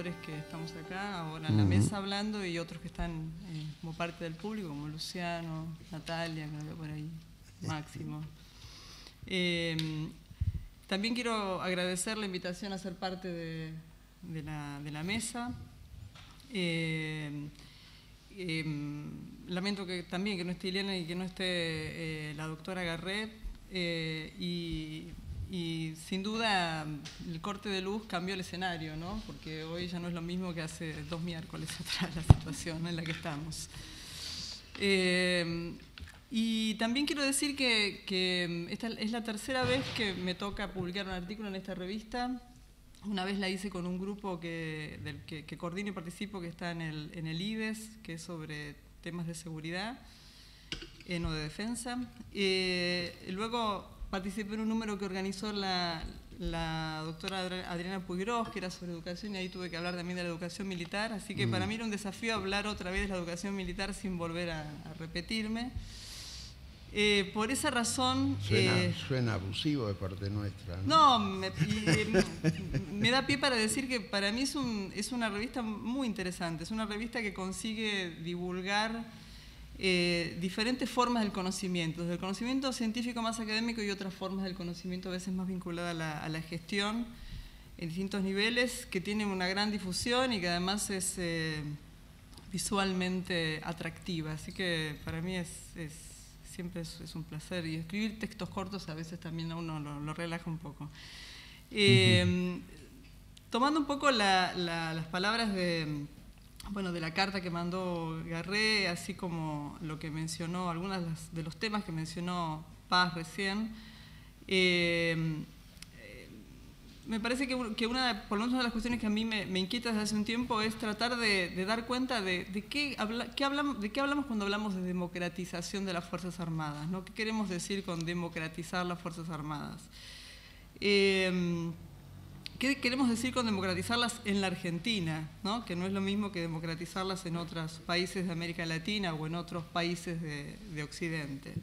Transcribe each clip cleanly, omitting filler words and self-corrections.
profesores que estamos acá ahora en la mesa hablando y otros que están como parte del público, como Luciano, Natalia, que lo veo por ahí, Máximo. También quiero agradecer la invitación a ser parte de la mesa. Lamento que también que no esté Ileana y que no esté la doctora Garré, y sin duda el corte de luz cambió el escenario, ¿no? Porque hoy ya no es lo mismo que hace 2 miércoles atrás la situación en la que estamos. Y también quiero decir que esta es la tercera vez que me toca publicar un artículo en esta revista. Una vez la hice con un grupo del que coordino y participo, que está en el IDES, que es sobre temas de seguridad, no de defensa. Luego participé en un número que organizó la doctora Adriana Puigros, que era sobre educación, y ahí tuve que hablar también de la educación militar. Así que para mí era un desafío hablar otra vez de la educación militar sin volver a repetirme. Por esa razón... Suena abusivo de parte nuestra, ¿no? Me da pie para decir que para mí es una revista muy interesante. Es una revista que consigue divulgar diferentes formas del conocimiento, desde el conocimiento científico más académico y otras formas del conocimiento a veces más vinculadas a la gestión en distintos niveles, que tienen una gran difusión y que además es visualmente atractiva. Así que para mí siempre es un placer, y escribir textos cortos a veces también a uno lo relaja un poco. Tomando un poco las palabras de la carta que mandó Garré, así como lo que mencionó, algunos de los temas que mencionó Paz recién, me parece que por lo menos una de las cuestiones que a mí me inquieta desde hace un tiempo es tratar de dar cuenta de qué hablamos cuando hablamos de democratización de las Fuerzas Armadas, ¿no? ¿Qué queremos decir con democratizar las Fuerzas Armadas? ¿Qué queremos decir con democratizarlas en la Argentina, ¿no? Que no es lo mismo que democratizarlas en otros países de América Latina o en otros países de Occidente?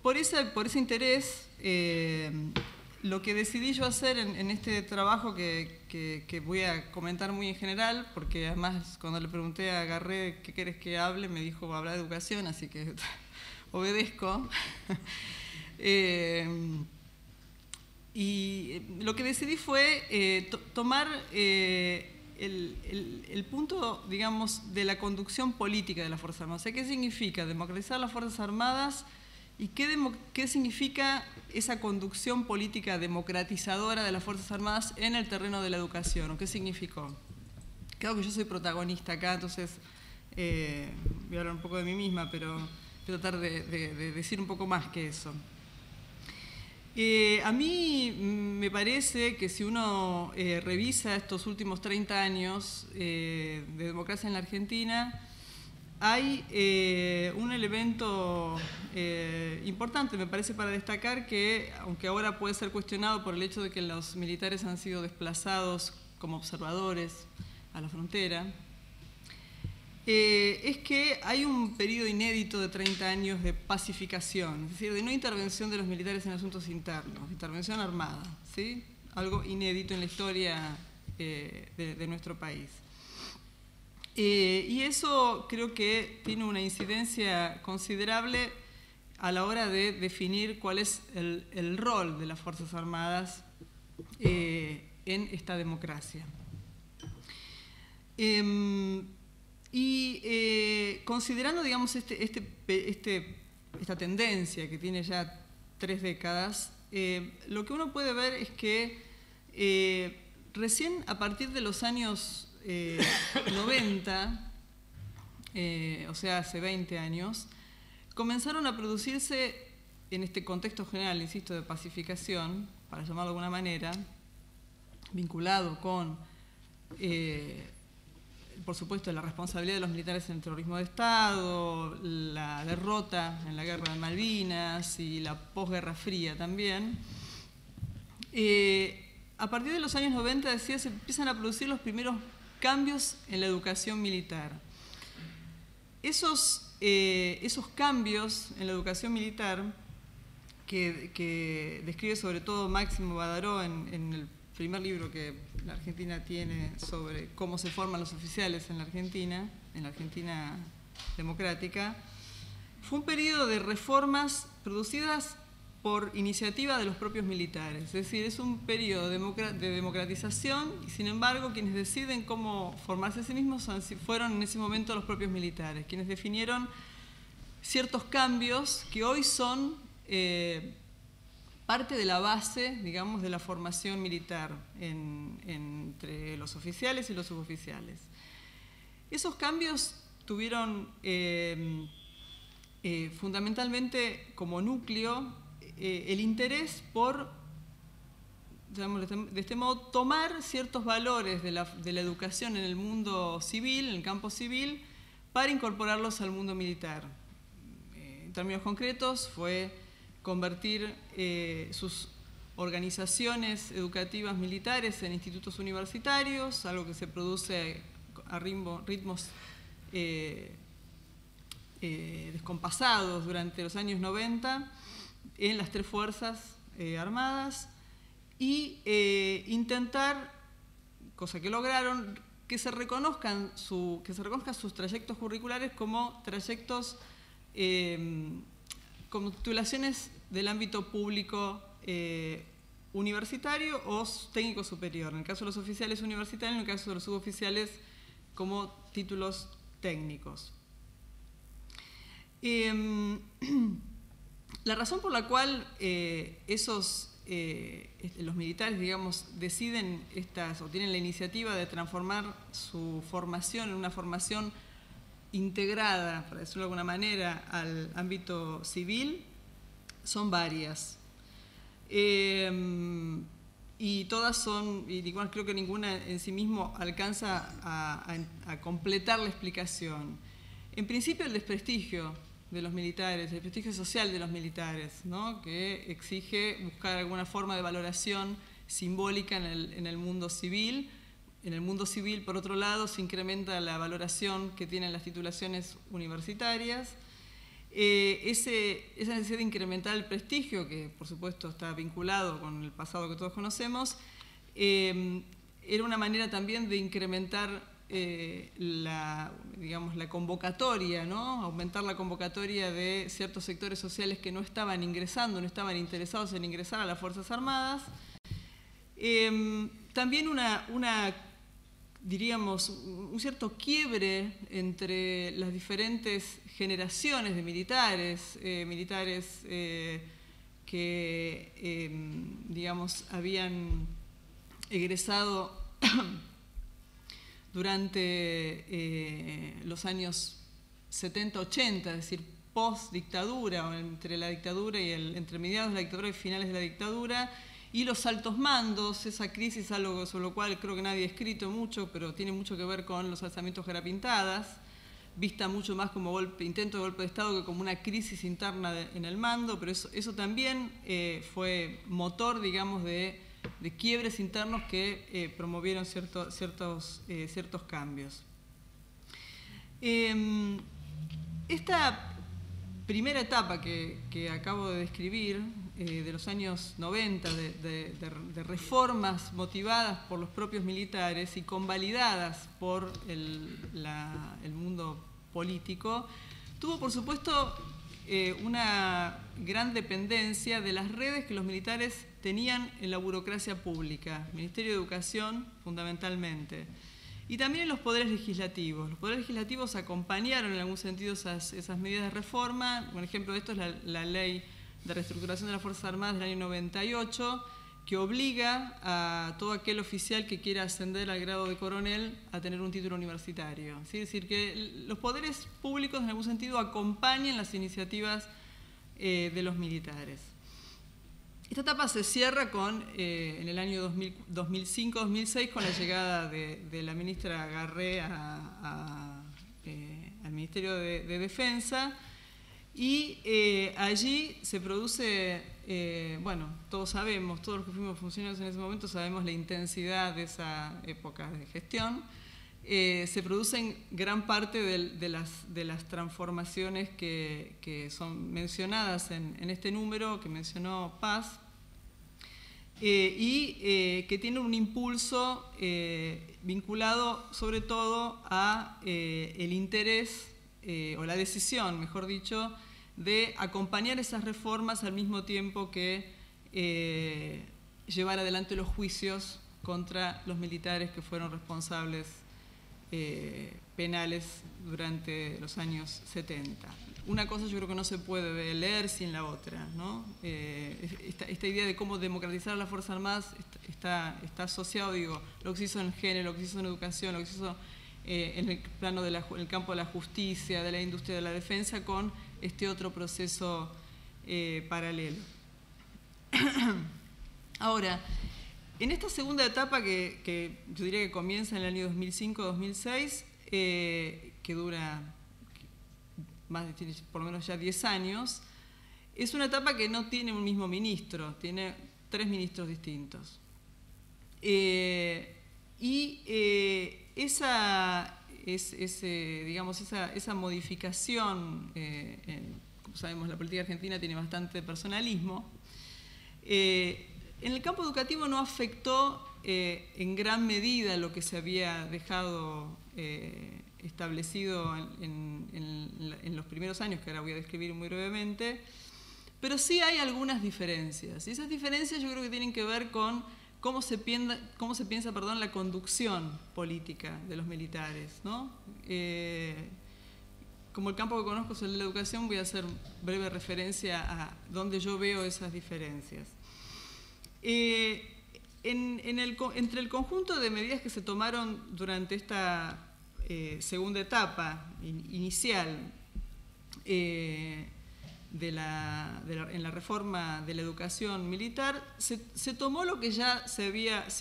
Por ese interés, lo que decidí yo hacer en este trabajo que voy a comentar muy en general, porque además cuando le pregunté a Garré qué querés que hable, me dijo hablar de educación, así que obedezco. Y lo que decidí fue tomar el punto, digamos, de la conducción política de las Fuerzas Armadas. O sea, ¿qué significa democratizar las Fuerzas Armadas y qué significa esa conducción política democratizadora de las Fuerzas Armadas en el terreno de la educación? ¿O qué significó? Creo que yo soy protagonista acá, entonces voy a hablar un poco de mí misma, pero voy a tratar de decir un poco más que eso. A mí me parece que si uno revisa estos últimos 30 años de democracia en la Argentina, hay un elemento importante, me parece, para destacar, que aunque ahora puede ser cuestionado por el hecho de que los militares han sido desplazados como observadores a la frontera, es que hay un periodo inédito de 30 años de pacificación, es decir, de no intervención de los militares en asuntos internos, intervención armada, ¿sí? Algo inédito en la historia de nuestro país. Y eso creo que tiene una incidencia considerable a la hora de definir cuál es el rol de las Fuerzas Armadas en esta democracia. Considerando, digamos, esta tendencia que tiene ya 3 décadas, lo que uno puede ver es que recién a partir de los años 90, o sea, hace 20 años, comenzaron a producirse, en este contexto general, insisto, de pacificación, para llamarlo de alguna manera, vinculado con, por supuesto, la responsabilidad de los militares en el terrorismo de Estado, la derrota en la guerra de Malvinas y la posguerra fría también. A partir de los años 90, decía, se empiezan a producir los primeros cambios en la educación militar. Esos cambios en la educación militar, que describe sobre todo Máximo Badaró en el primer libro que la Argentina tiene sobre cómo se forman los oficiales en la Argentina democrática, fue un periodo de reformas producidas por iniciativa de los propios militares. Es decir, es un periodo de democratización y, sin embargo, quienes deciden cómo formarse a sí mismos fueron en ese momento los propios militares, quienes definieron ciertos cambios que hoy son parte de la base, digamos, de la formación militar entre los oficiales y los suboficiales. Esos cambios tuvieron fundamentalmente como núcleo el interés por, digamos, de este modo, tomar ciertos valores de la educación en el mundo civil, en el campo civil, para incorporarlos al mundo militar. En términos concretos, fue convertir sus organizaciones educativas militares en institutos universitarios, algo que se produce a ritmos descompasados durante los años 90 en las tres fuerzas armadas, y intentar, cosa que lograron, que se reconozcan sus trayectos curriculares como trayectos, como titulaciones del ámbito público universitario o técnico superior. En el caso de los oficiales universitarios, en el caso de los suboficiales como títulos técnicos. La razón por la cual los militares, digamos, deciden o tienen la iniciativa de transformar su formación en una formación integrada, para decirlo de alguna manera, al ámbito civil, son varias. Y todas son, y igual creo que ninguna en sí mismo alcanza a completar la explicación. En principio, el desprestigio de los militares, el prestigio social de los militares, ¿no?, que exige buscar alguna forma de valoración simbólica en el mundo civil. En el mundo civil, por otro lado, se incrementa la valoración que tienen las titulaciones universitarias. Esa necesidad de incrementar el prestigio, que por supuesto está vinculado con el pasado que todos conocemos, era una manera también de incrementar la convocatoria, ¿no?, aumentar la convocatoria de ciertos sectores sociales que no estaban ingresando, no estaban interesados en ingresar a las Fuerzas Armadas. También diríamos, un cierto quiebre entre las diferentes generaciones de militares, que, digamos, habían egresado durante los años 70-80, es decir, post-dictadura, o entre la dictadura y entre mediados de la dictadura y finales de la dictadura, y los altos mandos, esa crisis, algo sobre lo cual creo que nadie ha escrito mucho, pero tiene mucho que ver con los alzamientos garapintadas, vista mucho más como intento de golpe de Estado que como una crisis interna en el mando, pero eso también fue motor, digamos, de quiebres internos que promovieron ciertos cambios. Esta primera etapa que acabo de describir, de los años 90, de reformas motivadas por los propios militares y convalidadas por el mundo político, tuvo, por supuesto, una gran dependencia de las redes que los militares tenían en la burocracia pública, Ministerio de Educación fundamentalmente, y también en los poderes legislativos. Los poderes legislativos acompañaron en algún sentido esas medidas de reforma. Un ejemplo de esto es la Ley de Reestructuración de las Fuerzas Armadas del año 98, que obliga a todo aquel oficial que quiera ascender al grado de coronel a tener un título universitario. ¿Sí? Es decir, que los poderes públicos en algún sentido acompañan las iniciativas de los militares. Esta etapa se cierra en el año 2005-2006 con la llegada de la ministra Garré al Ministerio de Defensa, y allí se produce, bueno, todos los que fuimos funcionarios en ese momento sabemos la intensidad de esa época de gestión. Se producen gran parte de las transformaciones que son mencionadas en este número que mencionó Paz, y que tiene un impulso vinculado sobre todo a el interés, o la decisión, mejor dicho, de acompañar esas reformas al mismo tiempo que llevar adelante los juicios contra los militares que fueron responsables penales durante los años 70. Una cosa yo creo que no se puede leer sin la otra, ¿no? Esta idea de cómo democratizar las Fuerzas Armadas está asociado, digo, lo que se hizo en género, lo que se hizo en educación, lo que se hizo en el plano en el campo de la justicia, de la industria de la defensa, con este otro proceso paralelo. Ahora, en esta segunda etapa que yo diría que comienza en el año 2005-2006, que dura por lo menos ya 10 años, es una etapa que no tiene un mismo ministro, tiene 3 ministros distintos. Esa modificación, como sabemos, la política argentina tiene bastante personalismo. En el campo educativo no afectó en gran medida lo que se había dejado establecido en los primeros años, que ahora voy a describir muy brevemente, pero sí hay algunas diferencias. Y esas diferencias yo creo que tienen que ver con cómo se piensa la conducción política de los militares, ¿no? Como el campo que conozco es el de la educación, voy a hacer breve referencia a donde yo veo esas diferencias. Entre el conjunto de medidas que se tomaron durante esta segunda etapa inicial en la reforma de la educación militar, se tomó lo que ya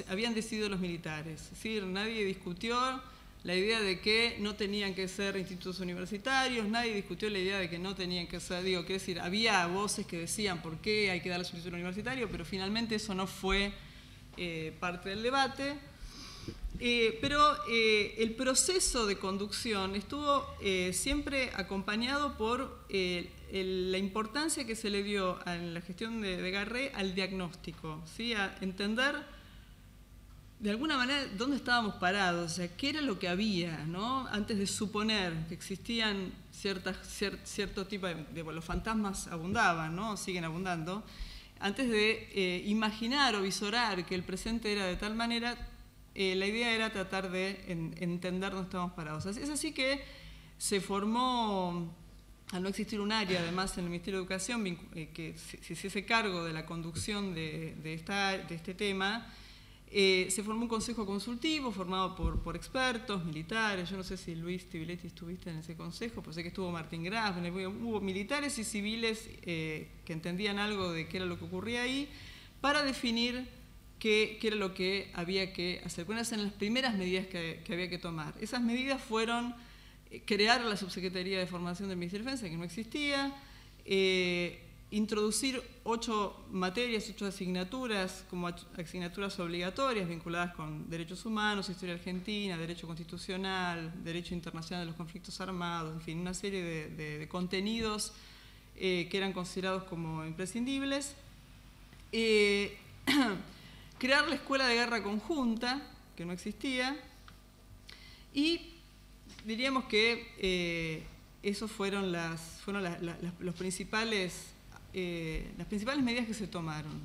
habían decidido los militares. Es decir, nadie discutió la idea de que no tenían que ser institutos universitarios, nadie discutió la idea de que no tenían que ser, quiero decir, había voces que decían por qué hay que darles un título universitario, pero finalmente eso no fue parte del debate. Pero el proceso de conducción estuvo siempre acompañado por la importancia que se le dio en la gestión de Garré al diagnóstico, ¿sí? A entender de alguna manera dónde estábamos parados, o sea, qué era lo que había, ¿no? Antes de suponer que existían cierto tipo de los fantasmas abundaban, ¿no? Siguen abundando. Antes de imaginar o visorar que el presente era de tal manera, la idea era tratar de entender dónde estábamos parados. Es así que se formó, al no existir un área, además, en el Ministerio de Educación, que se hiciese cargo de la conducción de este tema, se formó un consejo consultivo formado por expertos, militares. Yo no sé si Luis Tibiletti estuviste en ese consejo, pero sé que estuvo Martín Graf, hubo militares y civiles que entendían algo de qué era lo que ocurría ahí, para definir qué era lo que había que hacer. ¿Cuáles eran las primeras medidas que había que tomar? Esas medidas fueron crear la Subsecretaría de Formación del Ministerio de Defensa, que no existía, introducir 8 materias, 8 asignaturas, como asignaturas obligatorias vinculadas con derechos humanos, historia argentina, derecho constitucional, derecho internacional de los conflictos armados, en fin, una serie de contenidos que eran considerados como imprescindibles. Crear la Escuela de Guerra Conjunta, que no existía, y diríamos que esos fueron las principales medidas que se tomaron.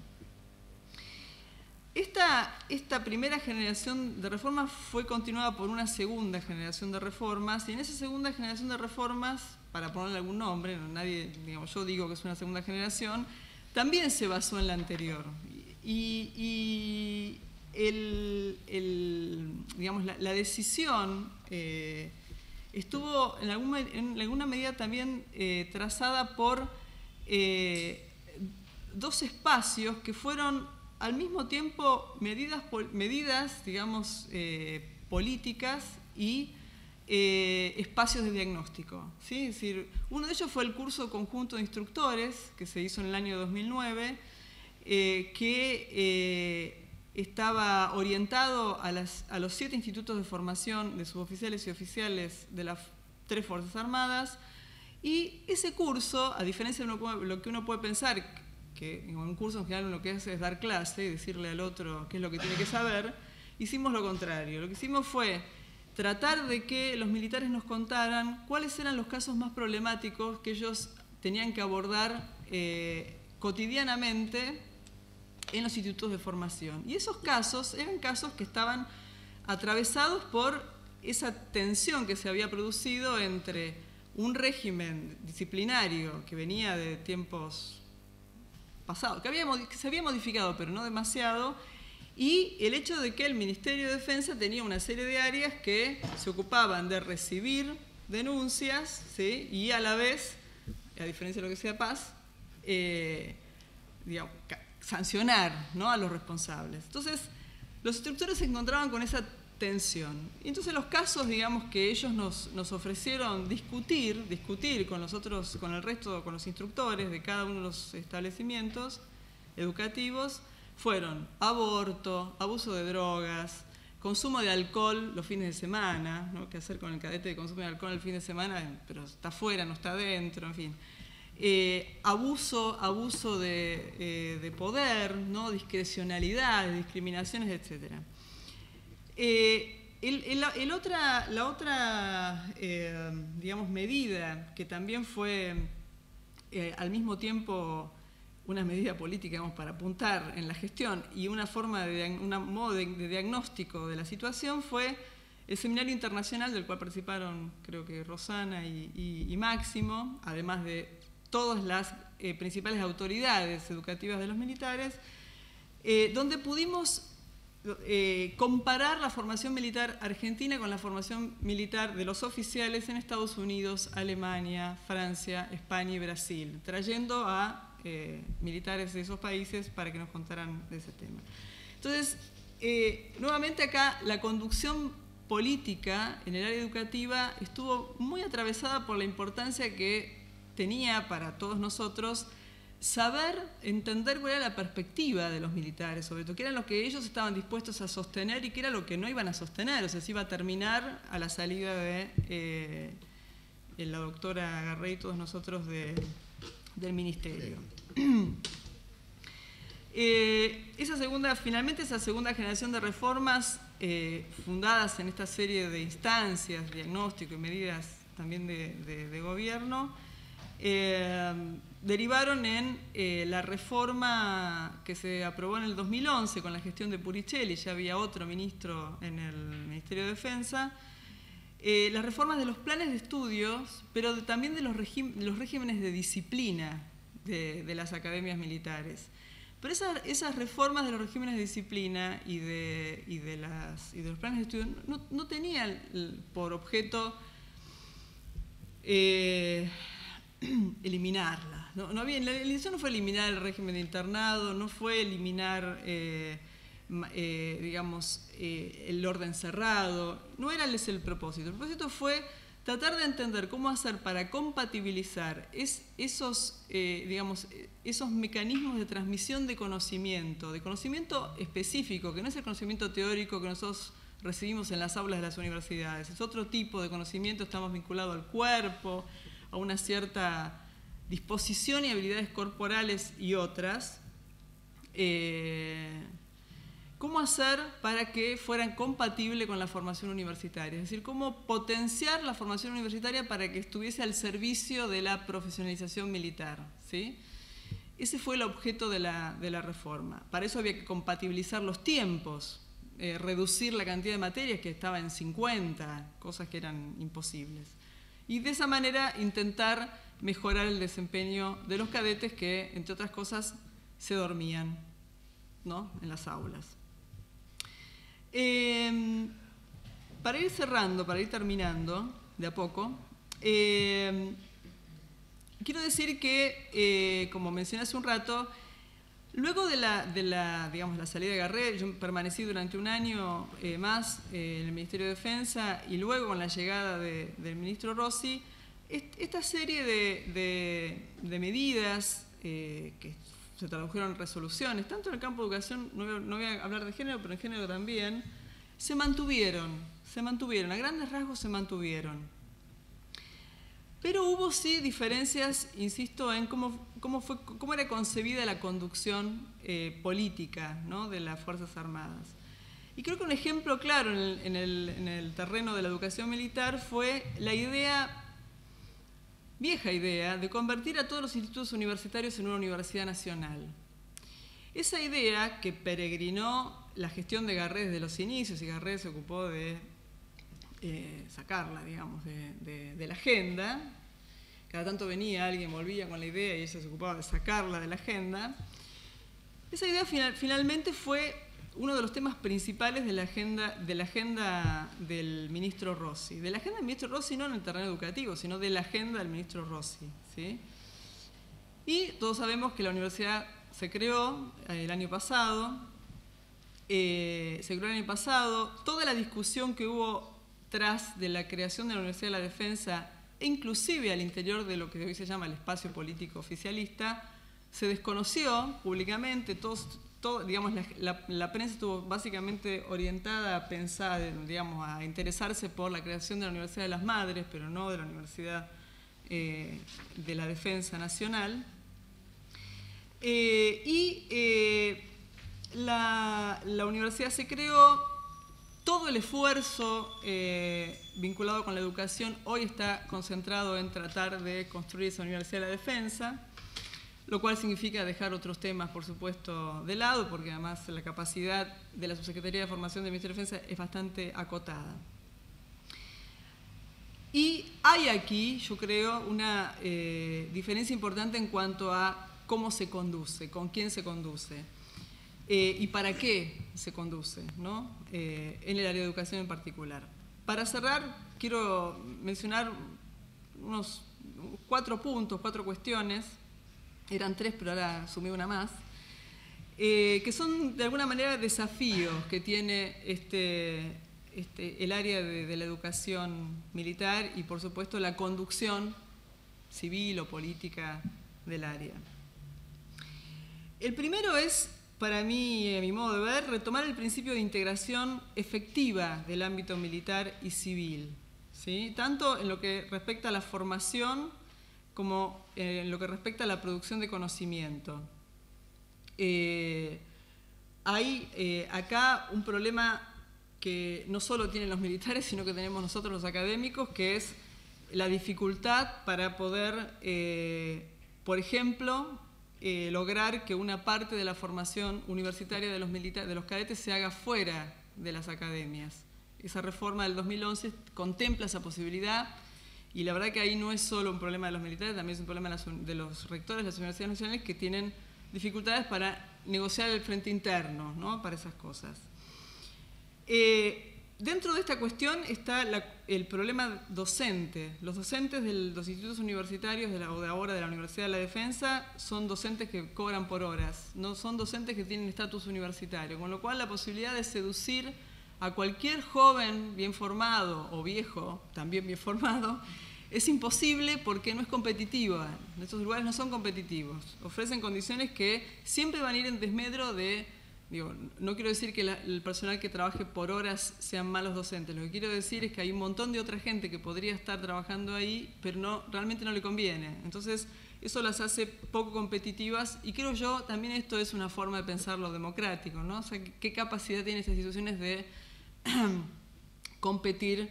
Esta primera generación de reformas fue continuada por una segunda generación de reformas, y en esa segunda generación de reformas, para ponerle algún nombre, yo digo que es una segunda generación, también se basó en la anterior. Y la decisión estuvo en alguna medida también trazada por 2 espacios que fueron al mismo tiempo medidas políticas y espacios de diagnóstico, ¿sí? Es decir, uno de ellos fue el curso conjunto de instructores que se hizo en el año 2009, que estaba orientado a los 7 institutos de formación de suboficiales y oficiales de las 3 Fuerzas Armadas, y ese curso, a diferencia de lo que uno puede pensar, que en un curso en general lo que hace es dar clase y decirle al otro qué es lo que tiene que saber, hicimos lo contrario. Lo que hicimos fue tratar de que los militares nos contaran cuáles eran los casos más problemáticos que ellos tenían que abordar cotidianamente en los institutos de formación. Y esos casos eran casos que estaban atravesados por esa tensión que se había producido entre un régimen disciplinario que venía de tiempos pasados, que se había modificado pero no demasiado, y el hecho de que el Ministerio de Defensa tenía una serie de áreas que se ocupaban de recibir denuncias, ¿sí? Y a la vez, a diferencia de lo que sea Paz, digamos, sancionar, ¿no?, a los responsables. Entonces, los instructores se encontraban con esa tensión. Y entonces los casos, digamos, que ellos nos ofrecieron discutir con los otros, con el resto, con los instructores de cada uno de los establecimientos educativos, fueron aborto, abuso de drogas, consumo de alcohol los fines de semana, ¿no? ¿Qué hacer con el cadete de consumo de alcohol el fin de semana? Pero está afuera, no está adentro, en fin. Abuso de poder, ¿no? Discrecionalidad, discriminaciones, etc. La otra digamos, medida que también fue al mismo tiempo una medida política, digamos, para apuntar en la gestión y una forma un modo de diagnóstico de la situación fue el seminario internacional del cual participaron, creo que Rosana y Máximo, además de todas las principales autoridades educativas de los militares, donde pudimos comparar la formación militar argentina con la formación militar de los oficiales en Estados Unidos, Alemania, Francia, España y Brasil, trayendo a militares de esos países para que nos contaran de ese tema. Entonces, nuevamente acá la conducción política en el área educativa estuvo muy atravesada por la importancia que tenía para todos nosotros saber, entender cuál era la perspectiva de los militares, sobre todo, qué era lo que ellos estaban dispuestos a sostener y qué era lo que no iban a sostener, o sea, si iba a terminar a la salida de la doctora Garrey y todos nosotros del ministerio. Finalmente esa segunda generación de reformas fundadas en esta serie de instancias, diagnóstico y medidas también de gobierno, derivaron en la reforma que se aprobó en el 2011 con la gestión de Puricelli, ya había otro ministro en el Ministerio de Defensa, las reformas de los planes de estudios, pero también de los regímenes de disciplina de las academias militares. Pero esas reformas de los regímenes de disciplina y de los planes de estudio no tenían por objeto eliminarla. La intención no fue eliminar el régimen de internado, no fue eliminar digamos, el orden cerrado, no era ese el propósito. El propósito fue tratar de entender cómo hacer para compatibilizar esos mecanismos de transmisión de conocimiento específico, que no es el conocimiento teórico que nosotros recibimos en las aulas de las universidades, es otro tipo de conocimiento, estamos vinculados al cuerpo, a una cierta disposición y habilidades corporales y otras. ¿Cómo hacer para que fueran compatibles con la formación universitaria? Es decir, cómo potenciar la formación universitaria para que estuviese al servicio de la profesionalización militar, ¿sí? Ese fue el objeto de la reforma. Para eso había que compatibilizar los tiempos, reducir la cantidad de materias que estaba en 50, cosas que eran imposibles. Y de esa manera intentar mejorar el desempeño de los cadetes que, entre otras cosas, se dormían, ¿no?, en las aulas. Para ir cerrando, para ir terminando de a poco, quiero decir que, como mencioné hace un rato, luego de la salida de Garré, yo permanecí durante un año más en el Ministerio de Defensa y luego con la llegada del ministro Rossi, esta serie de medidas que se tradujeron en resoluciones, tanto en el campo de educación, no voy a hablar de género, pero en género también, se mantuvieron, a grandes rasgos se mantuvieron. Pero hubo sí diferencias, insisto, en cómo era concebida la conducción política, ¿no?, de las Fuerzas Armadas. Y creo que un ejemplo claro en el terreno de la educación militar fue la vieja idea, de convertir a todos los institutos universitarios en una universidad nacional. Esa idea que peregrinó la gestión de Garré desde los inicios, y Garré se ocupó de sacarla, digamos, de la agenda. Cada tanto venía alguien, volvía con la idea y ella se ocupaba de sacarla de la agenda. Esa idea finalmente fue uno de los temas principales de la agenda del ministro Rossi. De la agenda del ministro Rossi no en el terreno educativo, sino de la agenda del ministro Rossi, ¿sí? Y todos sabemos que la universidad se creó el año pasado. Toda la discusión que hubo tras de la creación de la Universidad de la Defensa, e inclusive al interior de lo que hoy se llama el espacio político oficialista, se desconoció públicamente. Digamos, la prensa estuvo básicamente orientada a pensar, digamos, a interesarse por la creación de la Universidad de las Madres, pero no de la Universidad de la Defensa Nacional. La universidad se creó. Todo el esfuerzo vinculado con la educación hoy está concentrado en tratar de construir esa Universidad de la Defensa, lo cual significa dejar otros temas, por supuesto, de lado, porque además la capacidad de la Subsecretaría de Formación del Ministerio de Defensa es bastante acotada. Y hay aquí, yo creo, una diferencia importante en cuanto a cómo se conduce, con quién se conduce. Y para qué se conduce, ¿no?, en el área de educación en particular. Para cerrar, quiero mencionar unos 4 puntos, 4 cuestiones, eran 3, pero ahora sumé una más, que son de alguna manera desafíos que tiene el área de la educación militar y, por supuesto, la conducción civil o política del área. El primero es, para mí, a mi modo de ver, retomar el principio de integración efectiva del ámbito militar y civil, ¿sí?, tanto en lo que respecta a la formación como en lo que respecta a la producción de conocimiento. Hay acá un problema que no solo tienen los militares, sino que tenemos nosotros los académicos, que es la dificultad para poder, por ejemplo, lograr que una parte de la formación universitaria de los cadetes se haga fuera de las academias. Esa reforma del 2011 contempla esa posibilidad, y la verdad que ahí no es solo un problema de los militares, también es un problema de los rectores de las universidades nacionales, que tienen dificultades para negociar el frente interno, ¿no?, para esas cosas. Dentro de esta cuestión está el problema docente. Los docentes de los institutos universitarios o de ahora de la Universidad de la Defensa son docentes que cobran por horas, no son docentes que tienen estatus universitario, con lo cual la posibilidad de seducir a cualquier joven bien formado o viejo también bien formado es imposible, porque no es competitiva. Estos lugares no son competitivos, ofrecen condiciones que siempre van a ir en desmedro de... no quiero decir que el personal que trabaje por horas sean malos docentes. Lo que quiero decir es que hay un montón de otra gente que podría estar trabajando ahí, pero realmente no le conviene. Entonces, eso las hace poco competitivas, y creo yo también esto es una forma de pensar lo democrático, ¿no? O sea, ¿qué capacidad tienen estas instituciones de competir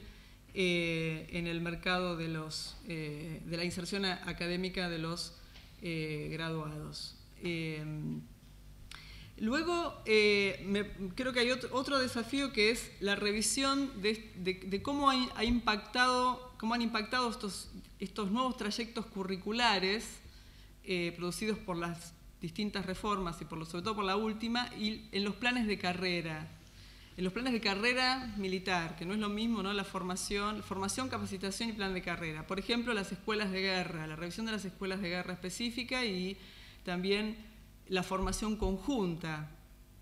en el mercado de la inserción académica de los graduados? Luego, creo que hay otro desafío, que es la revisión de cómo han impactado estos nuevos trayectos curriculares producidos por las distintas reformas y sobre todo por la última, y en los planes de carrera. En los planes de carrera militar, que no es lo mismo, ¿no?, la formación, capacitación y plan de carrera. Por ejemplo, las escuelas de guerra, la revisión de las escuelas de guerra específica, y también la formación conjunta.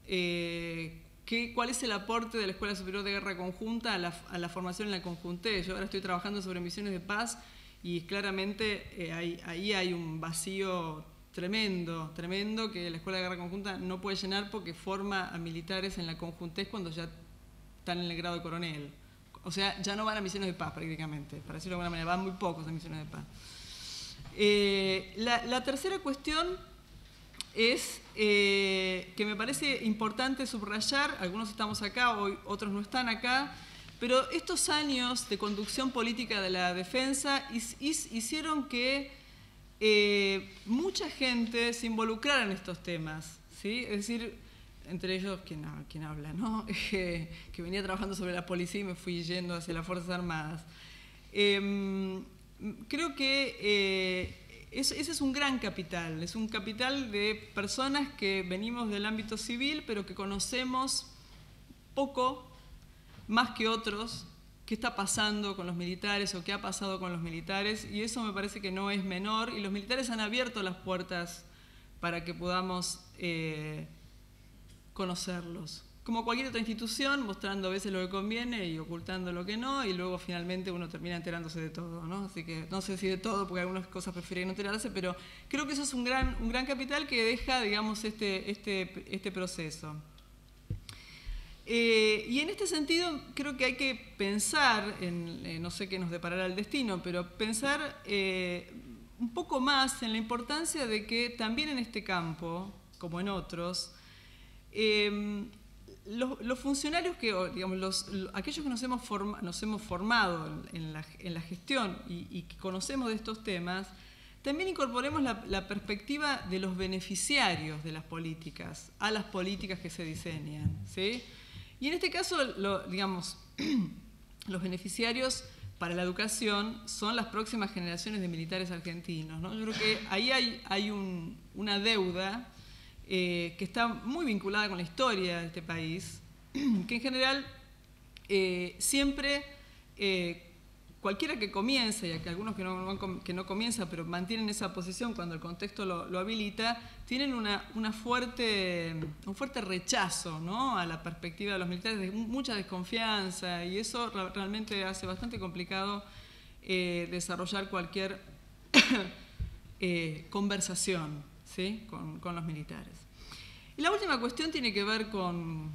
¿Cuál es el aporte de la Escuela Superior de Guerra Conjunta a la formación en la conjuntez? Yo ahora estoy trabajando sobre misiones de paz, y claramente ahí hay un vacío tremendo, que la Escuela de Guerra Conjunta no puede llenar, porque forma a militares en la conjuntez cuando ya están en el grado de coronel, O sea, ya no van a misiones de paz prácticamente, para decirlo de alguna manera, van muy pocos a misiones de paz. La tercera cuestión es que me parece importante subrayar, algunos estamos acá, hoy otros no están acá, pero estos años de conducción política de la defensa hicieron que mucha gente se involucrara en estos temas, ¿sí? Es decir, entre ellos, ¿quién habla, ¿no? Que venía trabajando sobre la policía y me fui yendo hacia las Fuerzas Armadas. Creo que ese es un gran capital, es un capital de personas que venimos del ámbito civil, pero que conocemos poco, más que otros, qué está pasando con los militares o qué ha pasado con los militares, y eso me parece que no es menor, y los militares han abierto las puertas para que podamos conocerlos. Como cualquier otra institución, mostrando a veces lo que conviene y ocultando lo que no, y luego finalmente uno termina enterándose de todo, ¿no? Así que no sé si de todo, porque algunas cosas prefieren no enterarse, pero creo que eso es un gran capital que deja, digamos, este proceso. Y en este sentido creo que hay que pensar, no sé qué nos deparará el destino, pero pensar un poco más en la importancia de que también en este campo, como en otros, los funcionarios que, digamos, aquellos que nos hemos formado en la gestión y que conocemos de estos temas, también incorporemos la perspectiva de los beneficiarios de las políticas a las políticas que se diseñan, ¿sí? Y en este caso, digamos, los beneficiarios para la educación son las próximas generaciones de militares argentinos, ¿no? Yo creo que ahí hay una deuda que está muy vinculada con la historia de este país, que en general siempre, cualquiera que comience, y que algunos que no comienzan, pero mantienen esa posición cuando el contexto lo habilita, tienen un fuerte rechazo, ¿no?, a la perspectiva de los militares, mucha desconfianza, y eso realmente hace bastante complicado desarrollar cualquier conversación, ¿sí?, con los militares. Y la última cuestión tiene que ver con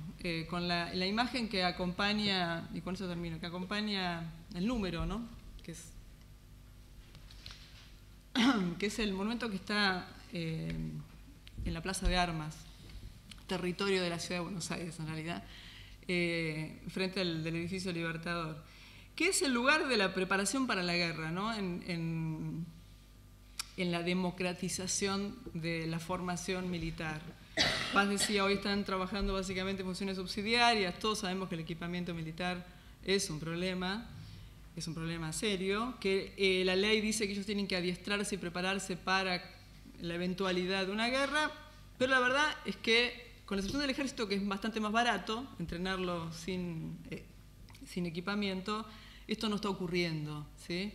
la imagen que acompaña, y con eso termino, que acompaña el número, ¿no?, que es el monumento que está en la Plaza de Armas, territorio de la Ciudad de Buenos Aires en realidad, frente del edificio Libertador, que es el lugar de la preparación para la guerra, ¿no?, en la democratización de la formación militar. Paz decía, hoy están trabajando básicamente en funciones subsidiarias, todos sabemos que el equipamiento militar es un problema serio, que la ley dice que ellos tienen que adiestrarse y prepararse para la eventualidad de una guerra, pero la verdad es que, con la excepción del ejército, que es bastante más barato entrenarlo sin equipamiento, esto no está ocurriendo, ¿sí?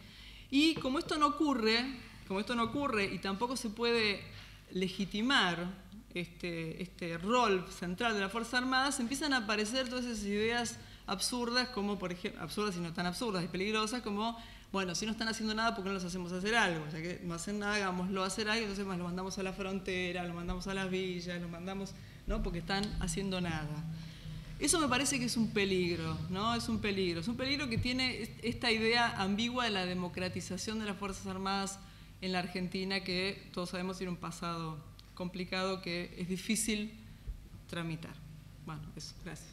Y como esto no ocurre y tampoco se puede legitimar este rol central de las Fuerzas Armadas, empiezan a aparecer todas esas ideas absurdas, como por ejemplo, absurdas y no tan absurdas y peligrosas, como, bueno, si no están haciendo nada, ¿por qué no los hacemos hacer algo? Ya que no hacen nada, hagámoslo hacer algo, entonces lo mandamos a la frontera, lo mandamos a las villas, lo mandamos, ¿no?, porque están haciendo nada. Eso me parece que es un peligro, ¿no? Es un peligro que tiene esta idea ambigua de la democratización de las Fuerzas Armadas en la Argentina, que todos sabemos tiene un pasado complicado que es difícil tramitar. Bueno, eso, gracias.